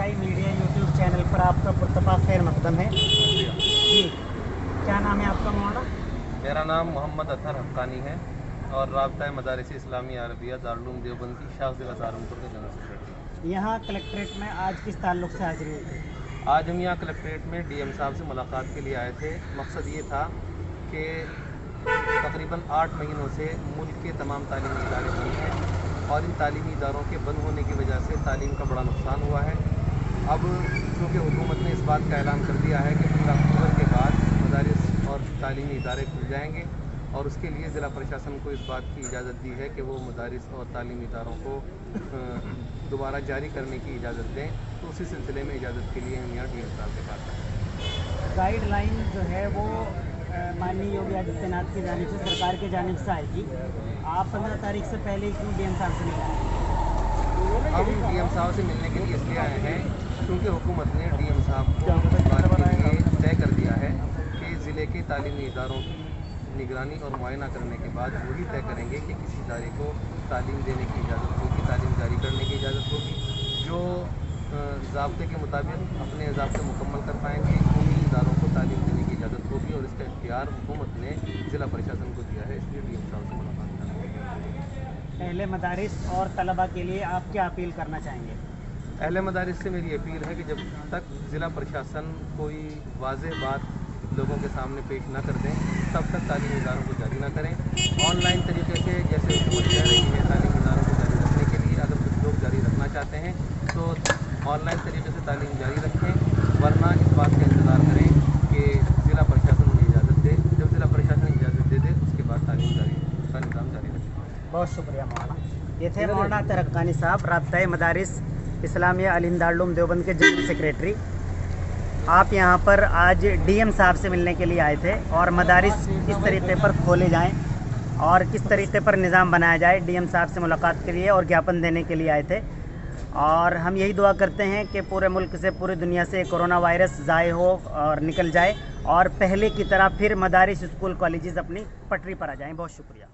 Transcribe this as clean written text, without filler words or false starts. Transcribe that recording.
सच्चाई media YouTube channel पर आपका पुरतपा खैर मकदम है जी। क्या नाम है आपका मौलाना? मेरा नाम मोहम्मद अतहर हक्कानी है और राब्ता मदारिस इस्लामी अरबिया दारुल उलूम देवबंद की शाख ज़िला सहारनपुर के जनरल सेक्रेटरी। यहाँ कलेक्ट्रेट में आज किस ताल्लुक़ से हाजिरी हुई थी? आज हम यहाँ कलेक्ट्रेट में डीएम साहब से मुलाकात के लिए आए थे। मकसद ये था कि तकरीबन 8 महीनों से मुल्क के तमाम तालीमी इदारे बंद हैं और इन तालीमी इदारों के बंद होने की वजह से तालीम का बड़ा नुकसान हुआ है। अब चूँकि हुकूमत ने इस बात का ऐलान कर दिया है कि 15 अक्टूबर के बाद मदारिस और तालीमी इदारे खुल जाएंगे और उसके लिए ज़िला प्रशासन को इस बात की इजाज़त दी है कि वो मदारिस और तालीमी इदारों को दोबारा जारी करने की इजाज़त दें। तो उसी सिलसिले में इजाज़त के लिए हम यहाँ डीएम साहब के पास आए। गाइडलाइन जो है वो माननीय योगी आदित्यनाथ की जानिब से, सरकार की जानिब से आएगी। आप 15 तारीख से पहले क्यों डीएम साहब से नहीं आए? हम डीएम साहब से मिलने के लिए इसलिए आए हैं क्योंकि हुकूमत ने डीएम साहब को इस बात के लिए तय कर दिया है कि ज़िले के तालीमी इदारों की निगरानी और मुआयना करने के बाद वही तय करेंगे कि किसी इदारे को तालीम देने की इजाज़त होगी, तालीम जारी करने की इजाज़त होगी। जो ज़ाब्ते के मुताबिक अपने ज़ाब्ते मुकम्मल कर पाएंगे उन्हीं इदारों को तालीम देने की इजाज़त होगी और इसका इख्तियार हुकूमत ने ज़िला प्रशासन को दिया है। इसलिए डीएम साहब से मुलाकात करना। अहले मदारिस और तलबा के लिए आप क्या अपील करना चाहेंगे? अहले मदारिस से मेरी अपील है कि जब तक ज़िला प्रशासन कोई वाज़ेह बात लोगों के सामने पेश न कर दें तब तक तालीमी इदारों को जारी न करें। ऑनलाइन तरीके से जैसे हुकूमत कह रही है तालीमी इदारों को जारी रखने के लिए, अगर कुछ लोग जारी रखना चाहते हैं तो ऑनलाइन तरीके से तालीम जारी रखें, वरना इस बात का इंतज़ार करें कि ज़िला प्रशासन उन्हें इजाज़त दे। जब ज़िला प्रशासन इजाज़त दे दे उसके बाद तालीम जारी का निज़ाम जारी रखें। बहुत शुक्रिया मौलाना। ये थे मौलाना अतहर हक्कानी साहब, राब्ता मदारिस इस्लामिया अल-हिंद दारुल उलूम देवबंद के जनरल सेक्रेटरी। आप यहाँ पर आज डीएम साहब से मिलने के लिए आए थे और मदारिस किस तरीके पर खोले जाएं और किस तरीके पर निज़ाम बनाया जाए, डीएम साहब से मुलाकात के लिए और ज्ञापन देने के लिए आए थे। और हम यही दुआ करते हैं कि पूरे मुल्क से, पूरी दुनिया से कोरोना वायरस ज़ाय हो और निकल जाए और पहले की तरह फिर मदारिस, स्कूल, कॉलेजेस अपनी पटरी पर आ जाएं। बहुत शुक्रिया।